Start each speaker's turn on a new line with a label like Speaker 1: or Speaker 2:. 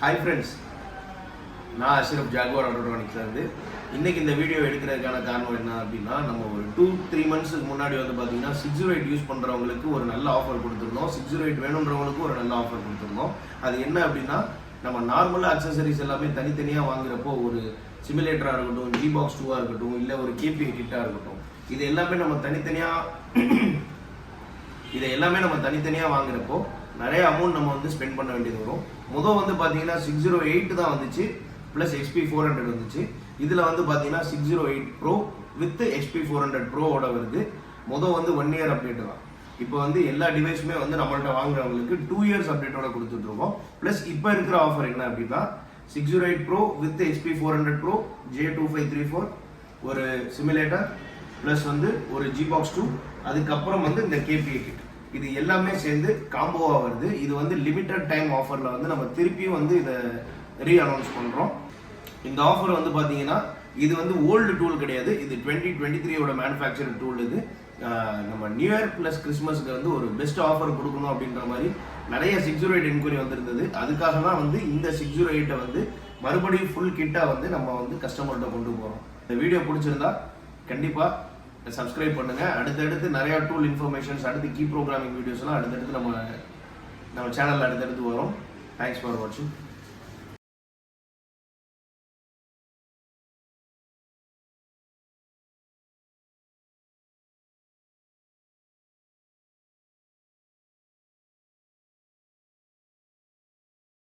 Speaker 1: Hi friends, நான் Ashraf Jaguar Autotronics இருந்து இன்னைக்கு இந்த வீடியோ எடுக்கிறதுக்கான காரணம் என்ன அப்படின்னா நம்ம ஒரு 2-3 மந்த்ஸ்க்கு முன்னாடி வந்து பாத்தீங்கன்னா 608 யூஸ் பண்றவங்களுக்கு ஒரு நல்ல ஆஃபர் கொடுத்திருந்தோம். 608 வேணும்ன்றவங்களுக்கு ஒரு நல்ல ஆஃபர் கொடுத்திருந்தோம். அது என்ன அப்படின்னா நம்ம நார்மலா அக்சஸரீஸ் எல்லாமே தனித்தனியா வாங்குறப்போ ஒரு சிமுலேட்டரா இருக்கட்டும், Gbox 2 இருக்கட்டும், இல்ல ஒரு KPA கிட்டா இருக்கட்டும், இது எல்லாமே நம்ம தனித்தனியா வாங்குறப்போ நிறைய அமௌண்ட் நம்ம வந்து ஸ்பெண்ட் பண்ண வேண்டியது வரும். முதல் வந்து பாத்தீங்கன்னா 608 தான் வந்துச்சு, பிளஸ் XP400 வந்துச்சு. இதுல வந்து பாத்தீங்கன்னா 608 Pro வித் XP400 Pro ஓட வருது. முதல் வந்து 1 இயர் அப்டேட் தான். இப்போ வந்து எல்லா டிவைஸுமே வந்து நம்மள்ட்ட வாங்குறவங்களுக்கு 2 இயர்ஸ் அப்டேட்டோட கொடுத்துட்டு இருக்கோம். பிளஸ் இப்போ இருக்கிற ஆஃபர் என்ன அப்படின்னா 608 Pro with XP400 Pro J2534 ஒரு சிமுலேட்டர் பிளஸ் வந்து ஒரு Gbox 2, அதுக்கப்புறம் வந்து இந்த KPA கிட், இது எல்லாமே சேர்ந்து காம்போவா வருது. இது வந்து லிமிட்டட் டைம் ஆஃபர்ல வந்து நம்ம திருப்பியும் வந்து இதை ரீ அனௌன்ஸ் பண்றோம். இந்த ஆஃபர் வந்து பாத்தீங்கன்னா இது வந்து ஓல்டு டூல் கிடையாது, இது 2023 மேனுஃபேக்சர் டூல். இது நம்ம நியூ இயர் பிளஸ் கிறிஸ்மஸ்க்கு வந்து ஒரு பெஸ்ட் ஆஃபர் கொடுக்கணும் அப்படின்ற மாதிரி நிறைய 608 என்கொயரி வந்திருந்தது. அதுக்காக தான் வந்து இந்த 608 வந்து மறுபடியும் ஃபுல் கிட்டா வந்து நம்ம வந்து கஸ்டமர்கிட்ட கொண்டு போறோம். இந்த வீடியோ பிடிச்சிருந்தா கண்டிப்பா சப்ஸ்கிரைப் பண்ணுங்க. அடுத்தடுத்து நிறைய டூல் இன்ஃபர்மேஷன்ஸ், அடுத்து கீ ப்ரோக்ராமிங் வீடியோஸ் எல்லாம் அடுத்தடுத்து நம்ம சேனல்ல அடுத்தடுத்து வரும். தேங்க்ஸ் ஃபார் வாட்சிங்.